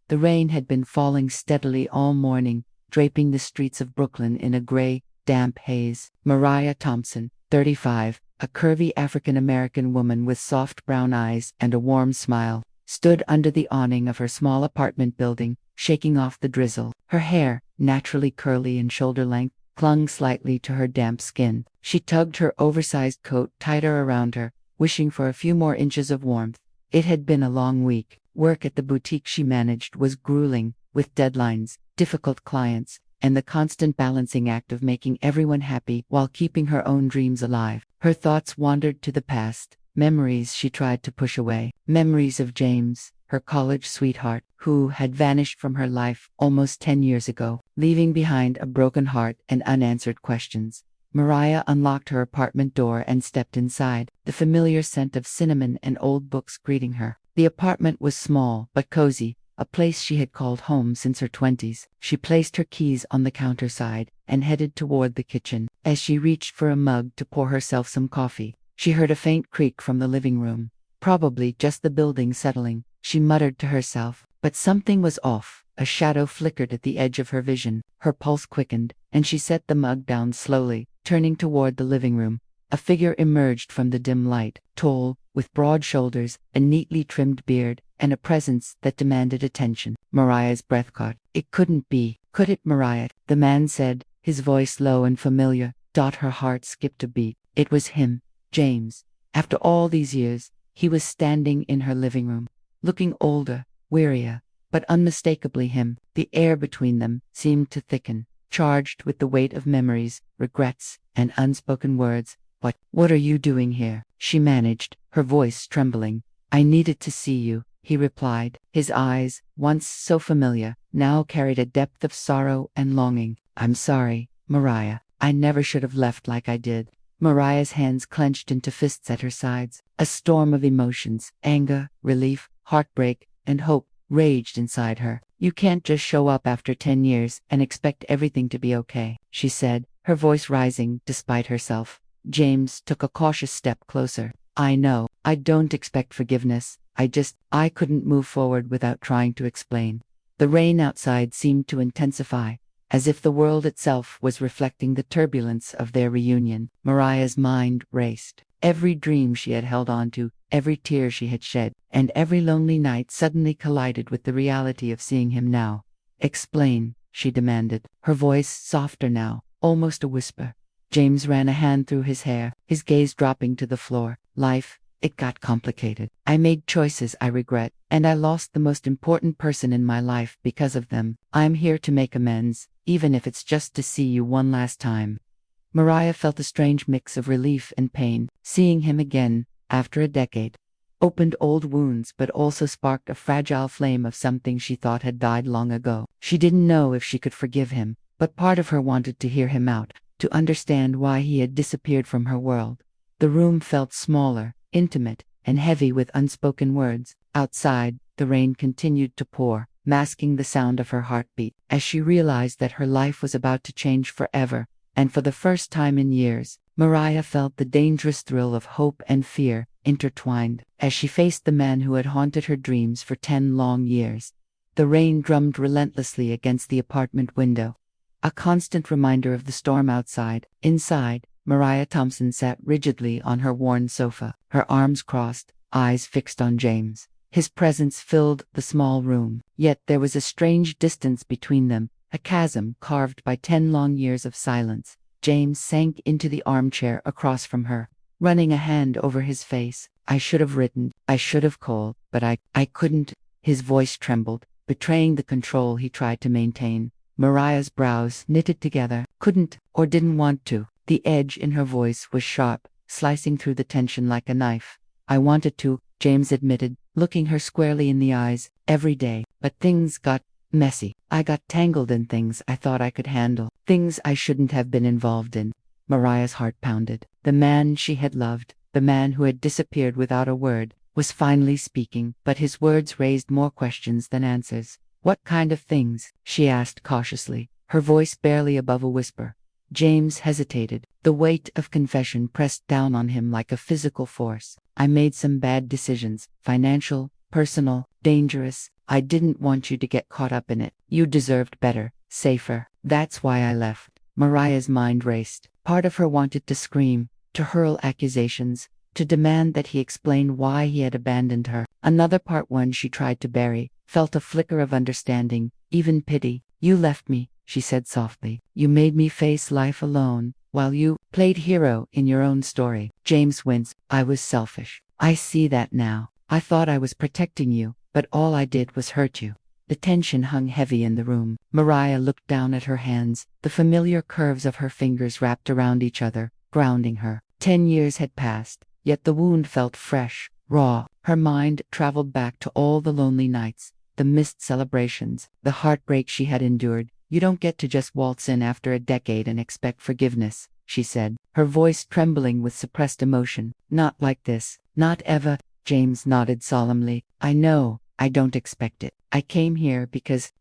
The rain had been falling steadily all morning, draping the streets of Brooklyn in a gray, damp haze. Mariah Thompson, 35, a curvy African-American woman with soft brown eyes and a warm smile, stood under the awning of her small apartment building, shaking off the drizzle. Her hair, naturally curly and shoulder-length, clung slightly to her damp skin. She tugged her oversized coat tighter around her, wishing for a few more inches of warmth. It had been a long week. Work at the boutique she managed was grueling, with deadlines, difficult clients, and the constant balancing act of making everyone happy while keeping her own dreams alive. Her thoughts wandered to the past, memories she tried to push away. Memories of James, her college sweetheart, who had vanished from her life almost 10 years ago, leaving behind a broken heart and unanswered questions. Mariah unlocked her apartment door and stepped inside, the familiar scent of cinnamon and old books greeting her. The apartment was small but cozy, a place she had called home since her 20s. She placed her keys on the counter side and headed toward the kitchen. As she reached for a mug to pour herself some coffee, she heard a faint creak from the living room. Probably just the building settling, she muttered to herself, but something was off. A shadow flickered at the edge of her vision. Her pulse quickened, and she set the mug down slowly, turning toward the living room. A figure emerged from the dim light, tall, with broad shoulders, a neatly trimmed beard, and a presence that demanded attention. Mariah's breath caught. It couldn't be. Could it, Mariah? The man said, his voice low and familiar. Her heart skipped a beat. It was him, James. After all these years, he was standing in her living room, looking older, wearier, but unmistakably him. The air between them seemed to thicken, charged with the weight of memories, regrets, and unspoken words. What are you doing here? She managed, her voice trembling. I needed to see you, he replied. His eyes, once so familiar, now carried a depth of sorrow and longing. I'm sorry, Mariah. I never should have left like I did. Mariah's hands clenched into fists at her sides. A storm of emotions, anger, relief, heartbreak, and hope, raged inside her. You can't just show up after 10 years and expect everything to be okay, she said, her voice rising despite herself. James took a cautious step closer. I know, I don't expect forgiveness. I couldn't move forward without trying to explain. The rain outside seemed to intensify, as if the world itself was reflecting the turbulence of their reunion. Mariah's mind raced. Every dream she had held on to, every tear she had shed, and every lonely night suddenly collided with the reality of seeing him now. Explain, she demanded, her voice softer now, almost a whisper. James ran a hand through his hair, his gaze dropping to the floor. Life, it got complicated. I made choices I regret, and I lost the most important person in my life because of them. I'm here to make amends, even if it's just to see you one last time. Mariah felt a strange mix of relief and pain. Seeing him again, after a decade, opened old wounds but also sparked a fragile flame of something she thought had died long ago. She didn't know if she could forgive him, but part of her wanted to hear him out, to understand why he had disappeared from her world. The room felt smaller, intimate, and heavy with unspoken words. Outside, the rain continued to pour, masking the sound of her heartbeat, as she realized that her life was about to change forever, and for the first time in years, Mariah felt the dangerous thrill of hope and fear intertwined as she faced the man who had haunted her dreams for 10 long years. The rain drummed relentlessly against the apartment window, a constant reminder of the storm outside. Inside, Mariah Thompson sat rigidly on her worn sofa, her arms crossed, eyes fixed on James. His presence filled the small room, yet there was a strange distance between them, a chasm carved by 10 long years of silence. James sank into the armchair across from her, running a hand over his face. I should have written, I should have called, but I couldn't. His voice trembled, betraying the control he tried to maintain. Mariah's brows knitted together. Couldn't, or didn't want to. The edge in her voice was sharp, slicing through the tension like a knife. I wanted to, James admitted, looking her squarely in the eyes. Every day, but things got messy. I got tangled in things I thought I could handle, things I shouldn't have been involved in. Mariah's heart pounded. The man she had loved, the man who had disappeared without a word, was finally speaking, but his words raised more questions than answers. What kind of things? She asked cautiously, her voice barely above a whisper. James hesitated. The weight of confession pressed down on him like a physical force. I made some bad decisions, financial, personal, dangerous. I didn't want you to get caught up in it. You deserved better, safer. That's why I left. Mariah's mind raced. Part of her wanted to scream, to hurl accusations, to demand that he explain why he had abandoned her. Another part, one she tried to bury, felt a flicker of understanding, even pity. You left me, she said softly. You made me face life alone, while you played hero in your own story. James winced. I was selfish. I see that now. I thought I was protecting you, but all I did was hurt you. The tension hung heavy in the room. Mariah looked down at her hands, the familiar curves of her fingers wrapped around each other, grounding her. 10 years had passed, yet the wound felt fresh, raw. Her mind traveled back to all the lonely nights, the missed celebrations, the heartbreak she had endured. You don't get to just waltz in after a decade and expect forgiveness, she said, her voice trembling with suppressed emotion. Not like this. Not ever. James nodded solemnly. I know. I don't expect it. I came here because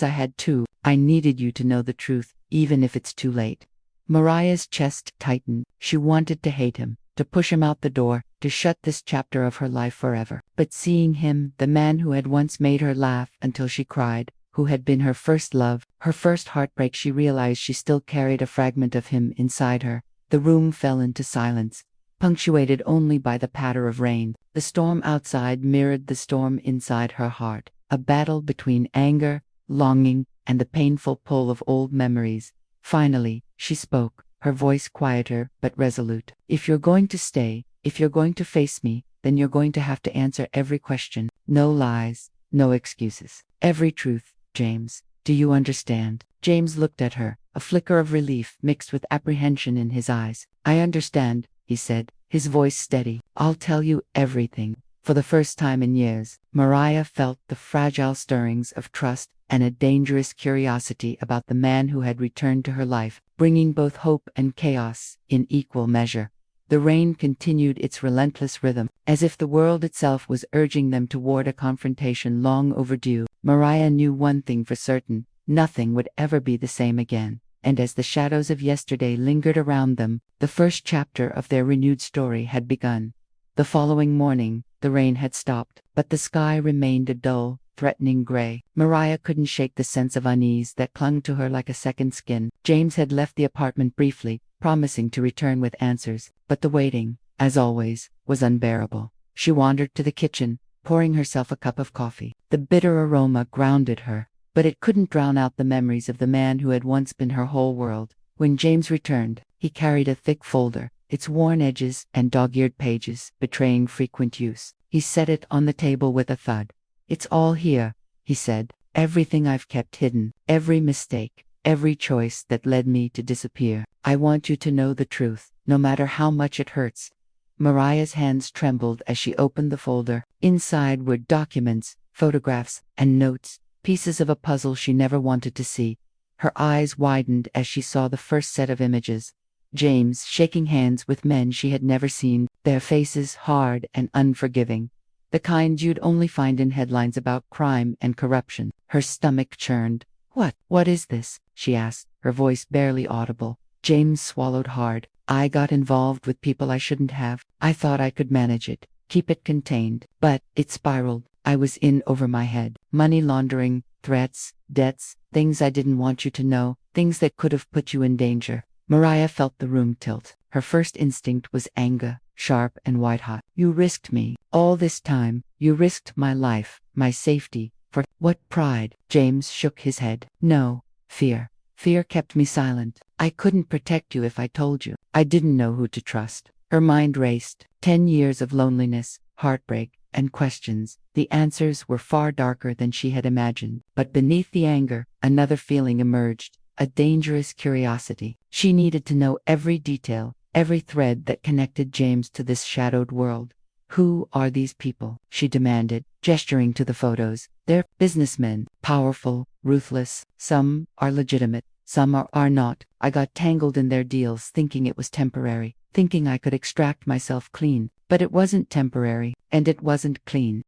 I had to. I needed you to know the truth, even if it's too late. Mariah's chest tightened. She wanted to hate him, to push him out the door, to shut this chapter of her life forever. But seeing him, the man who had once made her laugh until she cried, who had been her first love, her first heartbreak, she realized she still carried a fragment of him inside her. The room fell into silence, punctuated only by the patter of rain. The storm outside mirrored the storm inside her heart, a battle between anger, longing, and the painful pull of old memories. Finally, she spoke, her voice quieter but resolute. If you're going to stay, if you're going to face me, then you're going to have to answer every question. No lies, no excuses. Every truth, James. Do you understand? James looked at her, a flicker of relief mixed with apprehension in his eyes. I understand, he said, his voice steady. I'll tell you everything. For the first time in years, Mariah felt the fragile stirrings of trust and a dangerous curiosity about the man who had returned to her life, bringing both hope and chaos in equal measure. The rain continued its relentless rhythm, as if the world itself was urging them toward a confrontation long overdue. Mariah knew one thing for certain: nothing would ever be the same again. And as the shadows of yesterday lingered around them, the first chapter of their renewed story had begun. The following morning, the rain had stopped, but the sky remained a dull, threatening gray. Mariah couldn't shake the sense of unease that clung to her like a second skin. James had left the apartment briefly, promising to return with answers, but the waiting, as always, was unbearable. She wandered to the kitchen, pouring herself a cup of coffee. The bitter aroma grounded her, but it couldn't drown out the memories of the man who had once been her whole world. When James returned, he carried a thick folder, its worn edges and dog-eared pages betraying frequent use. He set it on the table with a thud. It's all here, he said. Everything I've kept hidden, every mistake, every choice that led me to disappear. I want you to know the truth, no matter how much it hurts. Mariah's hands trembled as she opened the folder. Inside were documents, photographs, and notes, pieces of a puzzle she never wanted to see. Her eyes widened as she saw the first set of images. James shaking hands with men she had never seen, their faces hard and unforgiving. The kind you'd only find in headlines about crime and corruption. Her stomach churned. What is this? She asked, her voice barely audible. James swallowed hard. I got involved with people I shouldn't have. I thought I could manage it, keep it contained, but it spiraled. I was in over my head. Money laundering, threats, debts, things I didn't want you to know, things that could have put you in danger. Mariah felt the room tilt. Her first instinct was anger, sharp and white-hot. You risked me. All this time, you risked my life, my safety. For what? Pride? James shook his head. No, fear. Fear kept me silent. I couldn't protect you if I told you. I didn't know who to trust. Her mind raced. 10 years of loneliness, heartbreak, and questions. The answers were far darker than she had imagined. But beneath the anger, another feeling emerged. A dangerous curiosity. She needed to know every detail, every thread that connected James to this shadowed world. Who are these people? She demanded, gesturing to the photos. They're businessmen, powerful, ruthless. Some are legitimate, some are not. I got tangled in their deals thinking it was temporary, thinking I could extract myself clean. But it wasn't temporary, and it wasn't clean.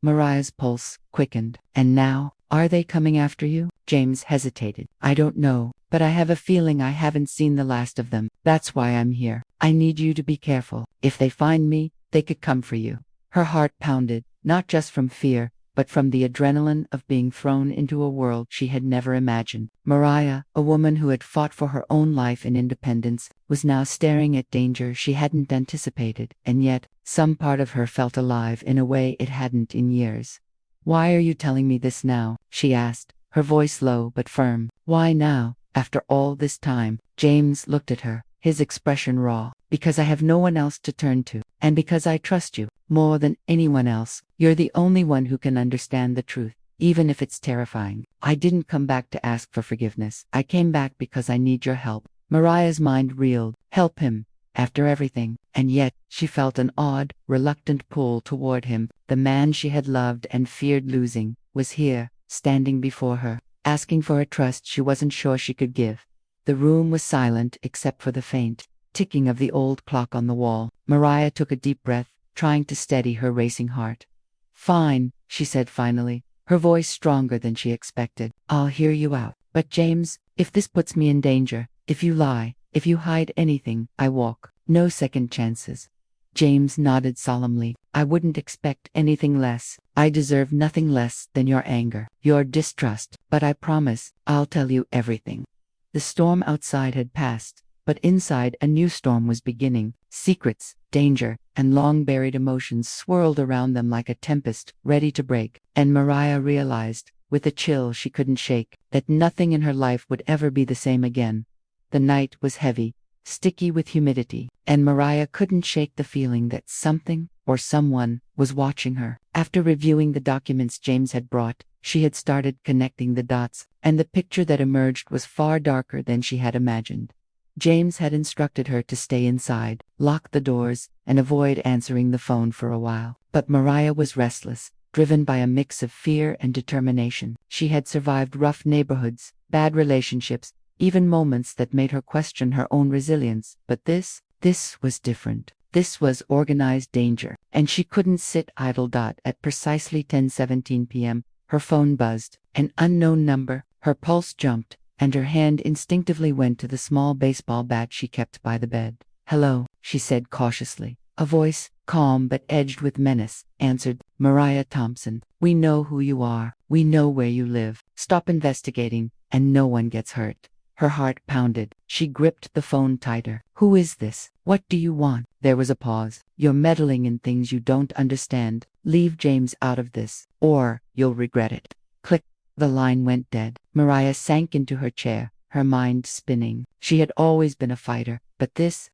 Mariah's pulse quickened. And now, are they coming after you? James hesitated. I don't know, but I have a feeling I haven't seen the last of them. That's why I'm here. I need you to be careful. If they find me, they could come for you. Her heart pounded, not just from fear, but from the adrenaline of being thrown into a world she had never imagined. Mariah, a woman who had fought for her own life and independence, was now staring at danger she hadn't anticipated, and yet, some part of her felt alive in a way it hadn't in years. "Why are you telling me this now?" she asked, her voice low but firm. "Why now, after all this time?" James looked at her, his expression raw. "Because I have no one else to turn to, and because I trust you more than anyone else. You're the only one who can understand the truth, even if it's terrifying. I didn't come back to ask for forgiveness. I came back because I need your help." Mariah's mind reeled. Help him? After everything? And yet, she felt an odd, reluctant pull toward him. The man she had loved and feared losing was here, standing before her, asking for a trust she wasn't sure she could give. The room was silent except for the faint ticking of the old clock on the wall. Mariah took a deep breath, trying to steady her racing heart. "Fine," she said finally, her voice stronger than she expected. "I'll hear you out. But James, if this puts me in danger, if you lie, if you hide anything, I walk. No second chances." James nodded solemnly. "I wouldn't expect anything less. I deserve nothing less than your anger, your distrust, but I promise, I'll tell you everything." The storm outside had passed, but inside a new storm was beginning. Secrets, danger, and long-buried emotions swirled around them like a tempest, ready to break. And Mariah realized, with a chill she couldn't shake, that nothing in her life would ever be the same again. The night was heavy, sticky with humidity, and Mariah couldn't shake the feeling that something, or someone, was watching her. After reviewing the documents James had brought, she had started connecting the dots, and the picture that emerged was far darker than she had imagined. James had instructed her to stay inside, lock the doors, and avoid answering the phone for a while. But Mariah was restless, driven by a mix of fear and determination. She had survived rough neighborhoods, bad relationships, even moments that made her question her own resilience. But this was different. This was organized danger, and she couldn't sit idle. At precisely 10:17 p.m., her phone buzzed. An unknown number. Her pulse jumped, and her hand instinctively went to the small baseball bat she kept by the bed. "Hello," she said cautiously. A voice, calm but edged with menace, answered. "Mariah Thompson. We know who you are. We know where you live. Stop investigating, and no one gets hurt." Her heart pounded. She gripped the phone tighter. "Who is this? What do you want?" There was a pause. "You're meddling in things you don't understand. Leave James out of this, or you'll regret it." Click. The line went dead. Mariah sank into her chair, her mind spinning. She had always been a fighter, but this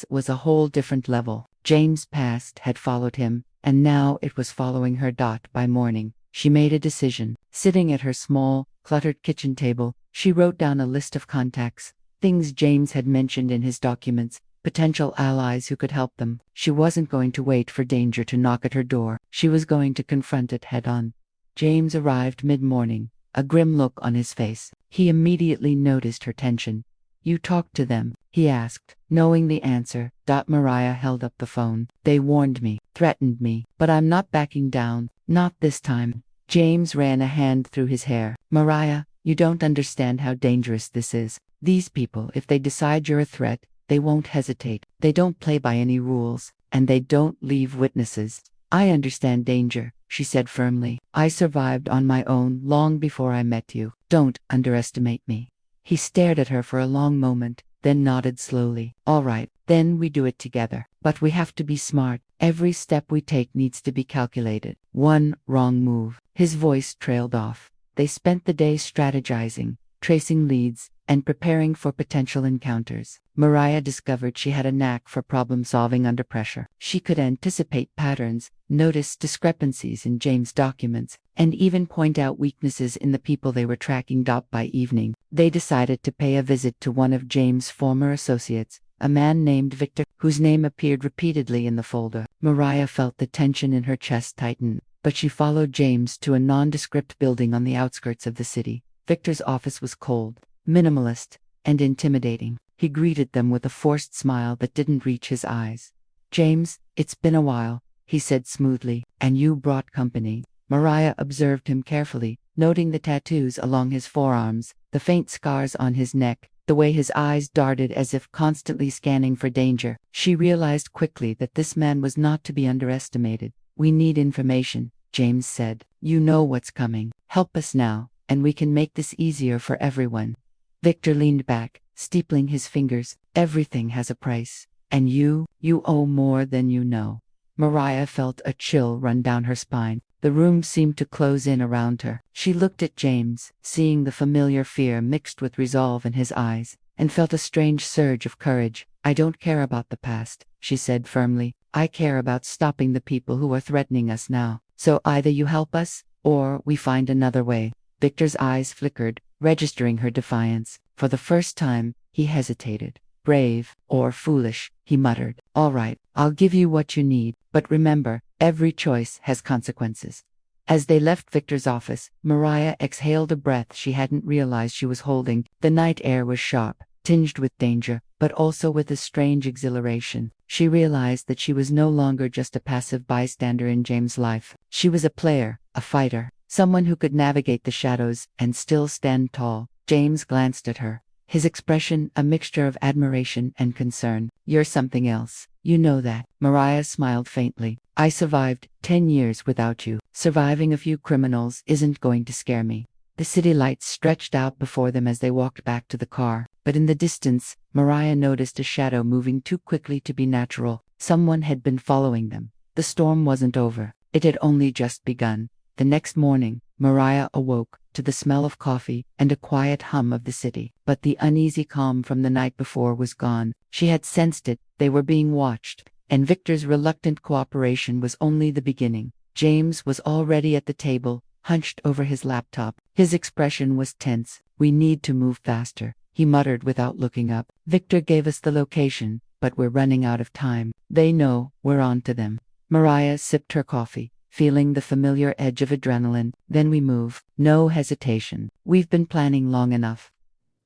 was a whole different level. James' past had followed him, and now it was following her. By morning, she made a decision. Sitting at her small, cluttered kitchen table, she wrote down a list of contacts, things James had mentioned in his documents, potential allies who could help them. She wasn't going to wait for danger to knock at her door. She was going to confront it head-on. James arrived mid-morning, a grim look on his face. He immediately noticed her tension. "You talked to them?" he asked, knowing the answer. Mariah held up the phone. "They warned me, threatened me, but I'm not backing down, not this time." James ran a hand through his hair. "Mariah, you don't understand how dangerous this is. These people, if they decide you're a threat, they won't hesitate. They don't play by any rules, and they don't leave witnesses." "I understand danger," she said firmly. "I survived on my own long before I met you. Don't underestimate me." He stared at her for a long moment, then nodded slowly. "All right, then we do it together. But we have to be smart. Every step we take needs to be calculated. One wrong move." His voice trailed off. They spent the day strategizing, tracing leads, and preparing for potential encounters. Mariah discovered she had a knack for problem-solving under pressure. She could anticipate patterns, notice discrepancies in James' documents, and even point out weaknesses in the people they were tracking. By evening, they decided to pay a visit to one of James' former associates, a man named Victor, whose name appeared repeatedly in the folder. Mariah felt the tension in her chest tighten, but she followed James to a nondescript building on the outskirts of the city. Victor's office was cold, minimalist, and intimidating. He greeted them with a forced smile that didn't reach his eyes. "James, it's been a while," he said smoothly, "and you brought company." Mariah observed him carefully, noting the tattoos along his forearms, the faint scars on his neck, the way his eyes darted as if constantly scanning for danger. She realized quickly that this man was not to be underestimated. "We need information," James said. You know what's coming. Help us now, and we can make this easier for everyone. Victor leaned back, steepling his fingers. Everything has a price. And you owe more than you know. Mariah felt a chill run down her spine. The room seemed to close in around her. She looked at James, seeing the familiar fear mixed with resolve in his eyes, and felt a strange surge of courage. I don't care about the past, she said firmly. I care about stopping the people who are threatening us now. So either you help us, or we find another way. Victor's eyes flickered, registering her defiance. For the first time, he hesitated. Brave, or foolish, he muttered. All right, I'll give you what you need, but remember, every choice has consequences. As they left Victor's office, Mariah exhaled a breath she hadn't realized she was holding. The night air was sharp, tinged with danger, but also with a strange exhilaration. She realized that she was no longer just a passive bystander in James' life. She was a player, a fighter, someone who could navigate the shadows and still stand tall. James glanced at her, his expression a mixture of admiration and concern. You're something else. You know that. Mariah smiled faintly. I survived 10 years without you. Surviving a few criminals isn't going to scare me. The city lights stretched out before them as they walked back to the car, but in the distance, Mariah noticed a shadow moving too quickly to be natural. Someone had been following them. The storm wasn't over. It had only just begun. The next morning, Mariah awoke to the smell of coffee and a quiet hum of the city. But the uneasy calm from the night before was gone. She had sensed it. They were being watched, and Victor's reluctant cooperation was only the beginning. James was already at the table, hunched over his laptop. His expression was tense. We need to move faster, he muttered without looking up. Victor gave us the location, but we're running out of time. They know we're on to them. Mariah sipped her coffee, feeling the familiar edge of adrenaline. Then we move. No hesitation. We've been planning long enough.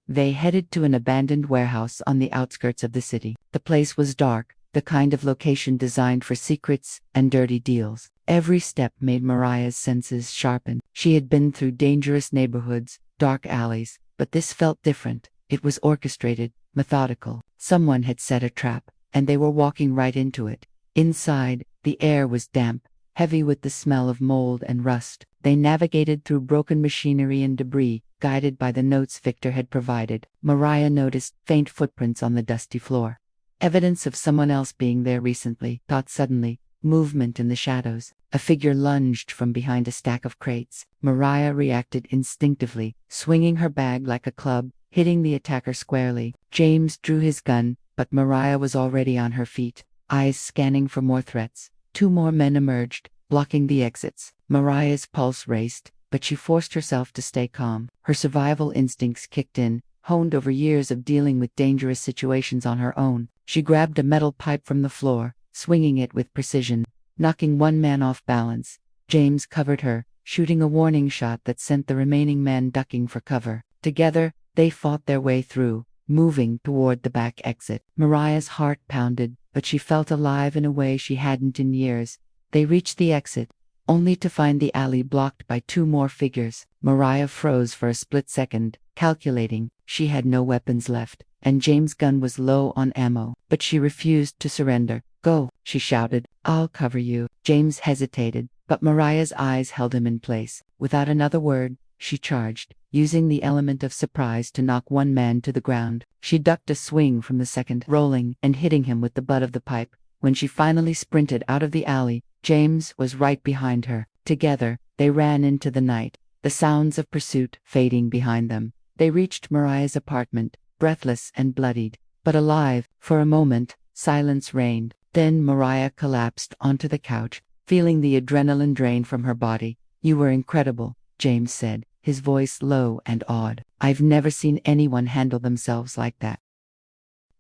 They headed to an abandoned warehouse on the outskirts of the city. The place was dark, the kind of location designed for secrets and dirty deals. Every step made Mariah's senses sharpen. She had been through dangerous neighborhoods, dark alleys, but this felt different. It was orchestrated, methodical. Someone had set a trap, and they were walking right into it. Inside, the air was damp, heavy with the smell of mold and rust. They navigated through broken machinery and debris, guided by the notes Victor had provided. Mariah noticed faint footprints on the dusty floor. Evidence of someone else being there recently. Thought suddenly. Movement in the shadows. A figure lunged from behind a stack of crates. Mariah reacted instinctively, swinging her bag like a club, hitting the attacker squarely. James drew his gun, but Mariah was already on her feet, eyes scanning for more threats. 2 more men emerged, blocking the exits. Mariah's pulse raced, but she forced herself to stay calm. Her survival instincts kicked in, honed over years of dealing with dangerous situations on her own. She grabbed a metal pipe from the floor, swinging it with precision, knocking one man off balance. James covered her, shooting a warning shot that sent the remaining men ducking for cover. Together, they fought their way through, moving toward the back exit. Mariah's heart pounded, but she felt alive in a way she hadn't in years. They reached the exit, only to find the alley blocked by 2 more figures. Mariah froze for a split second, calculating. She had no weapons left, and James' gun was low on ammo. But she refused to surrender. Go, she shouted. I'll cover you. James hesitated, but Mariah's eyes held him in place. Without another word, she charged, using the element of surprise to knock one man to the ground. She ducked a swing from the second, rolling and hitting him with the butt of the pipe. When she finally sprinted out of the alley, James was right behind her. Together, they ran into the night, the sounds of pursuit fading behind them. They reached Mariah's apartment, breathless and bloodied, but alive. For a moment, silence reigned. Then Mariah collapsed onto the couch, feeling the adrenaline drain from her body. You were incredible, James said, his voice low and awed. I've never seen anyone handle themselves like that.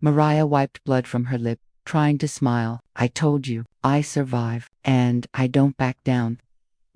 Mariah wiped blood from her lip, trying to smile. I told you, I survive, and I don't back down.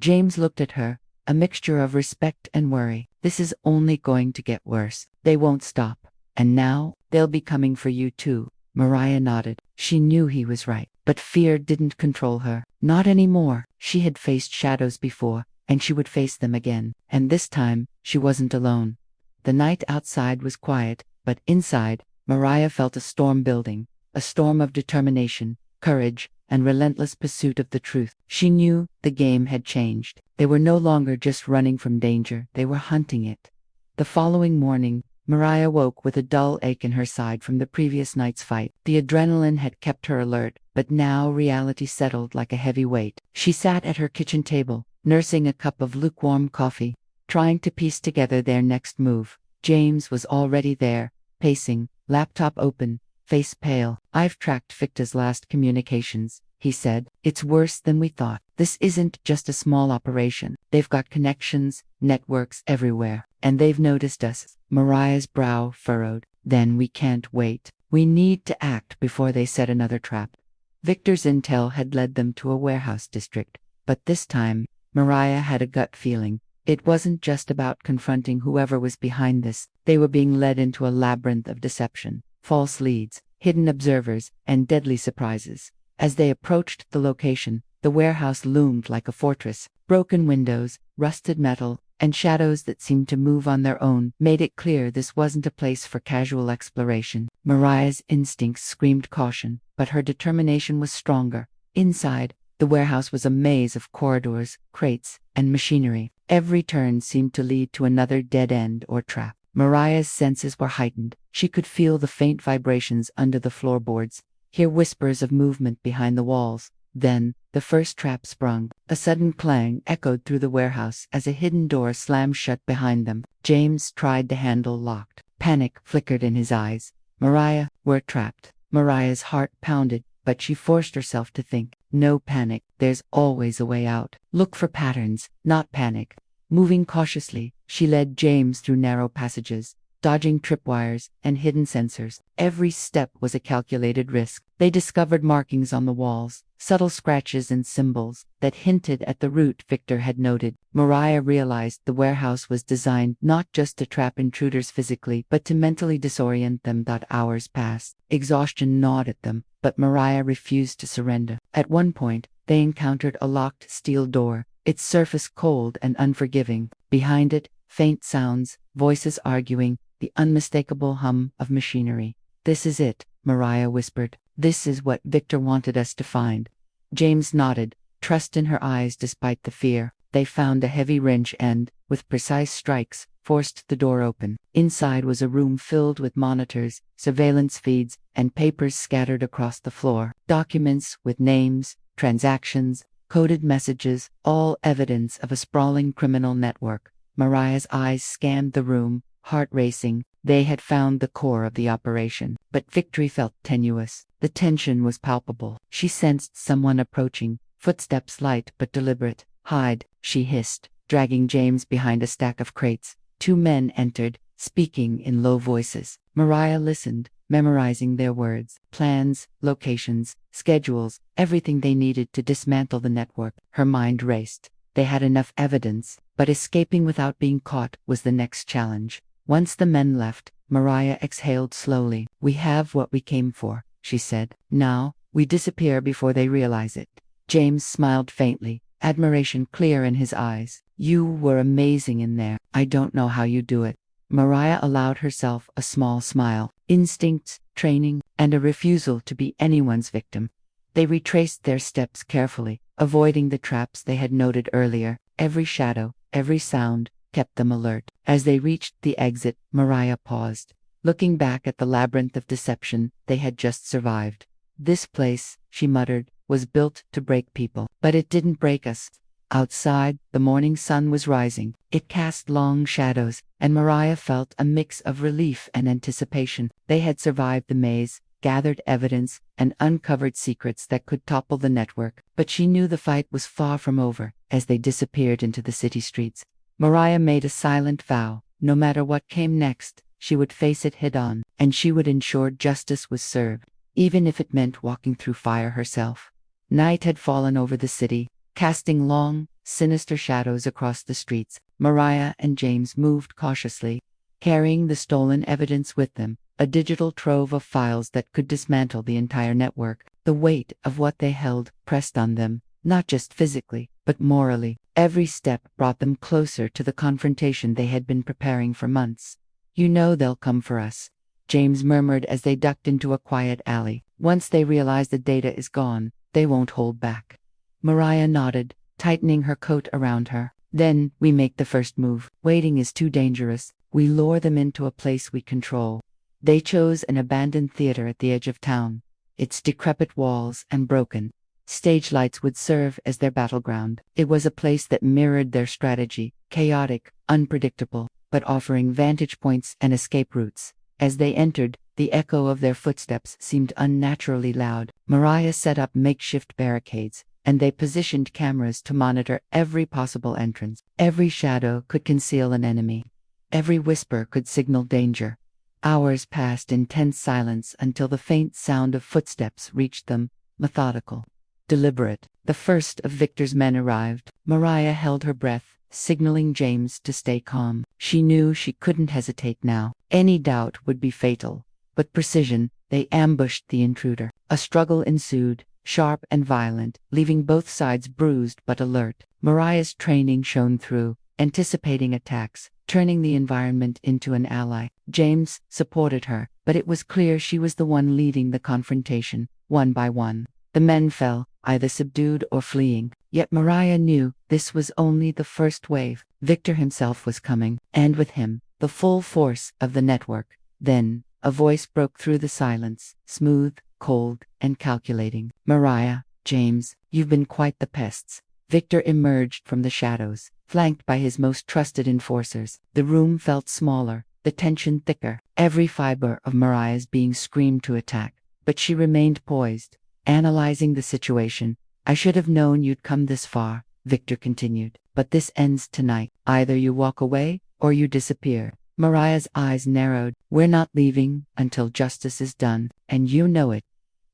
James looked at her, a mixture of respect and worry. This is only going to get worse. They won't stop. And now, they'll be coming for you too. Mariah nodded. She knew he was right, but fear didn't control her. Not anymore. She had faced shadows before, and she would face them again. And this time, she wasn't alone. The night outside was quiet, but inside, Mariah felt a storm building. A storm of determination, courage, and relentless pursuit of the truth. She knew the game had changed. They were no longer just running from danger, they were hunting it. The following morning, Mariah woke with a dull ache in her side from the previous night's fight. The adrenaline had kept her alert, but now reality settled like a heavy weight. She sat at her kitchen table, nursing a cup of lukewarm coffee, trying to piece together their next move. James was already there, pacing, laptop open, face pale. "I've tracked Victor's last communications," he said. "It's worse than we thought. This isn't just a small operation. They've got connections, networks everywhere. And they've noticed us." Mariah's brow furrowed. "Then we can't wait. We need to act before they set another trap." Victor's intel had led them to a warehouse district, but this time, Mariah had a gut feeling. It wasn't just about confronting whoever was behind this. They were being led into a labyrinth of deception, false leads, hidden observers, and deadly surprises. As they approached the location, the warehouse loomed like a fortress. Broken windows, rusted metal, and shadows that seemed to move on their own made it clear this wasn't a place for casual exploration. Mariah's instincts screamed caution, but her determination was stronger. Inside, the warehouse was a maze of corridors, crates, and machinery. Every turn seemed to lead to another dead end or trap. Mariah's senses were heightened. She could feel the faint vibrations under the floorboards, hear whispers of movement behind the walls. Then, the first trap sprung. A sudden clang echoed through the warehouse as a hidden door slammed shut behind them. James tried the handle locked. Panic flickered in his eyes. "Mariah, we're trapped." Mariah's heart pounded, but she forced herself to think. "No panic. There's always a way out. Look for patterns, not panic." Moving cautiously, she led James through narrow passages, dodging tripwires and hidden sensors. Every step was a calculated risk. They discovered markings on the walls, subtle scratches and symbols that hinted at the route Victor had noted. Mariah realized the warehouse was designed not just to trap intruders physically, but to mentally disorient them. Hours passed. Exhaustion gnawed at them, but Mariah refused to surrender. At one point, they encountered a locked steel door, its surface cold and unforgiving. Behind it, faint sounds, voices arguing, the unmistakable hum of machinery. "This is it," Mariah whispered. "This is what Victor wanted us to find." James nodded, trust in her eyes despite the fear. They found a heavy wrench and, with precise strikes, forced the door open. Inside was a room filled with monitors, surveillance feeds, and papers scattered across the floor. Documents with names, transactions, coded messages, all evidence of a sprawling criminal network. Mariah's eyes scanned the room, heart racing. They had found the core of the operation, but victory felt tenuous. The tension was palpable. She sensed someone approaching, footsteps light but deliberate. "Hide," she hissed, dragging James behind a stack of crates. Two men entered, speaking in low voices. Mariah listened, memorizing their words. Plans, locations, schedules, everything they needed to dismantle the network. Her mind raced. They had enough evidence, but escaping without being caught was the next challenge. Once the men left, Mariah exhaled slowly. "We have what we came for," she said. "Now, we disappear before they realize it." James smiled faintly, admiration clear in his eyes. "You were amazing in there. I don't know how you do it." Mariah allowed herself a small smile. Instincts, training, and a refusal to be anyone's victim. They retraced their steps carefully, avoiding the traps they had noted earlier. Every shadow, every sound, kept them alert. As they reached the exit, Mariah paused, looking back at the labyrinth of deception they had just survived. "This place," she muttered, "was built to break people. But it didn't break us." Outside, the morning sun was rising. It cast long shadows, and Mariah felt a mix of relief and anticipation. They had survived the maze, gathered evidence, and uncovered secrets that could topple the network. But she knew the fight was far from over. As they disappeared into the city streets, Mariah made a silent vow. No matter what came next, she would face it head-on, and she would ensure justice was served, even if it meant walking through fire herself. Night had fallen over the city, casting long, sinister shadows across the streets. Mariah and James moved cautiously, carrying the stolen evidence with them, a digital trove of files that could dismantle the entire network. The weight of what they held pressed on them, not just physically, but morally. Every step brought them closer to the confrontation they had been preparing for months. "You know they'll come for us," James murmured as they ducked into a quiet alley. "Once they realize the data is gone, They won't hold back. Mariah nodded, tightening her coat around her. Then, we make the first move. Waiting is too dangerous. We lure them into a place we control. They chose an abandoned theater at the edge of town. Its decrepit walls and broken stage lights would serve as their battleground. It was a place that mirrored their strategy, chaotic, unpredictable, but offering vantage points and escape routes. As they entered, the echo of their footsteps seemed unnaturally loud. Mariah set up makeshift barricades, and they positioned cameras to monitor every possible entrance. Every shadow could conceal an enemy. Every whisper could signal danger. Hours passed in tense silence until the faint sound of footsteps reached them, methodical, deliberate. The first of Victor's men arrived. Mariah held her breath, signaling James to stay calm. She knew she couldn't hesitate now. Any doubt would be fatal. With precision, they ambushed the intruder. A struggle ensued, sharp and violent, leaving both sides bruised but alert. Mariah's training shone through, anticipating attacks, turning the environment into an ally. James supported her, but it was clear she was the one leading the confrontation. One by one, the men fell, either subdued or fleeing. Yet Mariah knew this was only the first wave. Victor himself was coming, and with him, the full force of the network. Then, a voice broke through the silence, smooth, cold, and calculating. "Mariah, James, you've been quite the pests." Victor emerged from the shadows, flanked by his most trusted enforcers. The room felt smaller, the tension thicker, every fiber of Mariah's being screamed to attack. But she remained poised, analyzing the situation. "I should have known you'd come this far," Victor continued. "But this ends tonight. Either you walk away, or you disappear." Mariah's eyes narrowed. "We're not leaving until justice is done, and you know it."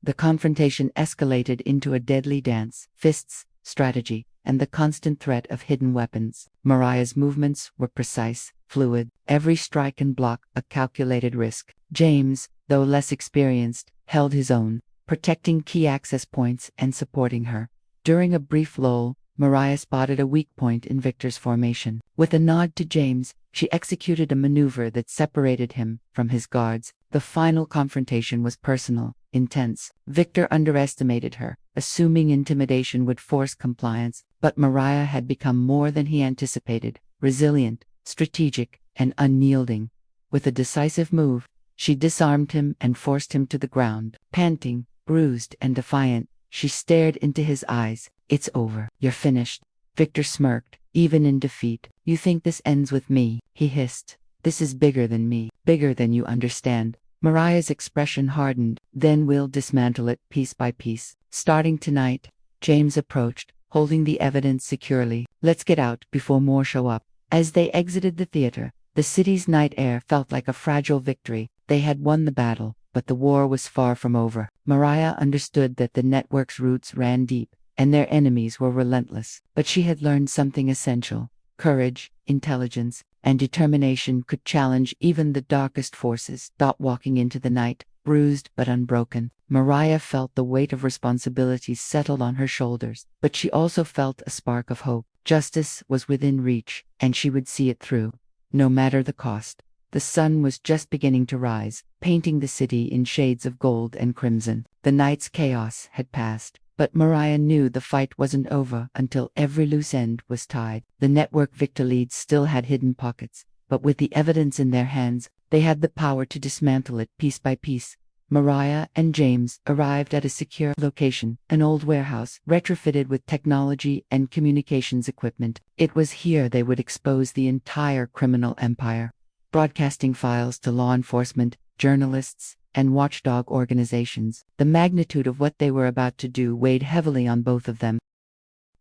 The confrontation escalated into a deadly dance. Fists, strategy, and the constant threat of hidden weapons. Mariah's movements were precise, fluid, every strike and block a calculated risk. James, though less experienced, held his own, protecting key access points and supporting her. During a brief lull, Mariah spotted a weak point in Victor's formation. With a nod to James, she executed a maneuver that separated him from his guards. The final confrontation was personal, intense. Victor underestimated her, assuming intimidation would force compliance, but Mariah had become more than he anticipated, resilient, strategic, and unyielding. With a decisive move, she disarmed him and forced him to the ground. Panting, bruised, and defiant, she stared into his eyes. "It's over. You're finished." Victor smirked, even in defeat. "You think this ends with me?" he hissed. "This is bigger than me, bigger than you understand." Mariah's expression hardened. "Then we'll dismantle it piece by piece. Starting tonight." James approached, holding the evidence securely. "Let's get out before more show up." As they exited the theater, the city's night air felt like a fragile victory. They had won the battle, but the war was far from over. Mariah understood that the network's roots ran deep, and their enemies were relentless. But she had learned something essential. Courage, intelligence, and determination could challenge even the darkest forces. Walking into the night, bruised but unbroken, Mariah felt the weight of responsibility settle on her shoulders. But she also felt a spark of hope. Justice was within reach, and she would see it through, no matter the cost. The sun was just beginning to rise, painting the city in shades of gold and crimson. The night's chaos had passed, but Mariah knew the fight wasn't over until every loose end was tied. The network Victor leads still had hidden pockets, but with the evidence in their hands, they had the power to dismantle it piece by piece. Mariah and James arrived at a secure location, an old warehouse retrofitted with technology and communications equipment. It was here they would expose the entire criminal empire, broadcasting files to law enforcement, journalists, and watchdog organizations. The magnitude of what they were about to do weighed heavily on both of them.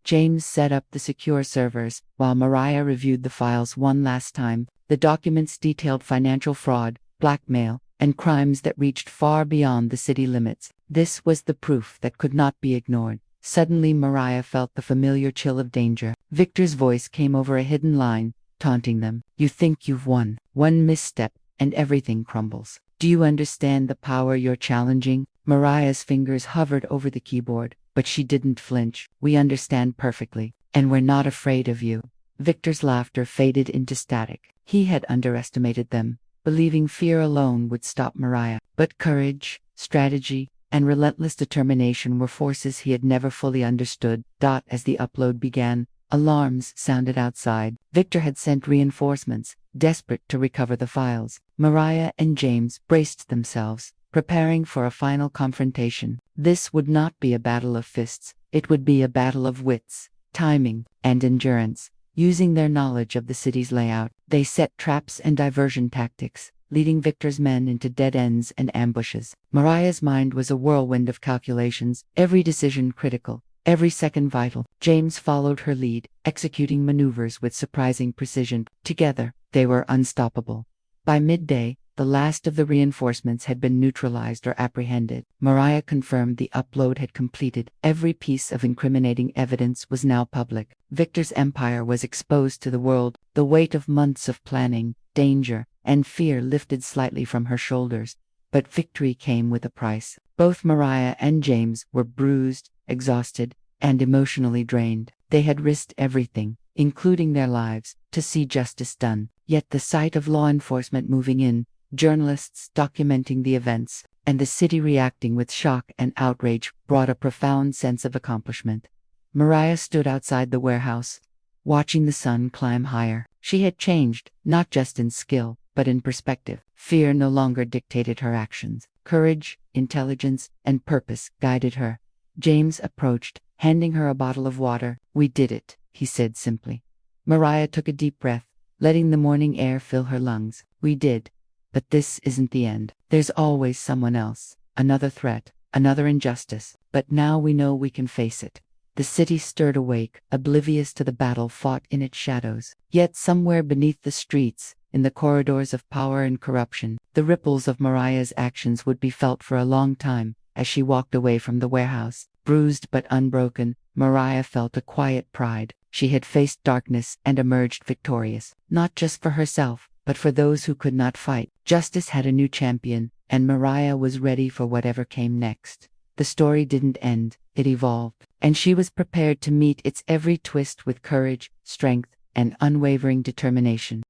James set up the secure servers, while Mariah reviewed the files one last time. The documents detailed financial fraud, blackmail, and crimes that reached far beyond the city limits. This was the proof that could not be ignored. Suddenly Mariah felt the familiar chill of danger. Victor's voice came over a hidden line, taunting them. "You think you've won. One misstep, and everything crumbles. Do you understand the power you're challenging?" Mariah's fingers hovered over the keyboard, but she didn't flinch. "We understand perfectly, and we're not afraid of you." Victor's laughter faded into static. He had underestimated them, believing fear alone would stop Mariah. But courage, strategy, and relentless determination were forces he had never fully understood. As the upload began, alarms sounded outside. Victor had sent reinforcements, desperate to recover the files. Mariah and James braced themselves, preparing for a final confrontation. This would not be a battle of fists, it would be a battle of wits, timing, and endurance. Using their knowledge of the city's layout, they set traps and diversion tactics, leading Victor's men into dead ends and ambushes. Mariah's mind was a whirlwind of calculations, every decision critical, every second vital. James followed her lead, executing maneuvers with surprising precision. Together, they were unstoppable. By midday, the last of the reinforcements had been neutralized or apprehended. Mariah confirmed the upload had completed. Every piece of incriminating evidence was now public. Victor's empire was exposed to the world. The weight of months of planning, danger, and fear lifted slightly from her shoulders. But victory came with a price. Both Mariah and James were bruised, exhausted, and emotionally drained. They had risked everything, including their lives, to see justice done. Yet the sight of law enforcement moving in, journalists documenting the events, and the city reacting with shock and outrage brought a profound sense of accomplishment. Mariah stood outside the warehouse, watching the sun climb higher. She had changed, not just in skill, but in perspective. Fear no longer dictated her actions. Courage, intelligence, and purpose guided her. James approached, handing her a bottle of water. "We did it," he said simply. Mariah took a deep breath, letting the morning air fill her lungs. "We did. But this isn't the end. There's always someone else, another threat, another injustice. But now we know we can face it." The city stirred awake, oblivious to the battle fought in its shadows. Yet somewhere beneath the streets, in the corridors of power and corruption, the ripples of Mariah's actions would be felt for a long time. As she walked away from the warehouse, bruised but unbroken, Mariah felt a quiet pride. She had faced darkness and emerged victorious, not just for herself, but for those who could not fight. Justice had a new champion, and Mariah was ready for whatever came next. The story didn't end, it evolved, and she was prepared to meet its every twist with courage, strength, and unwavering determination.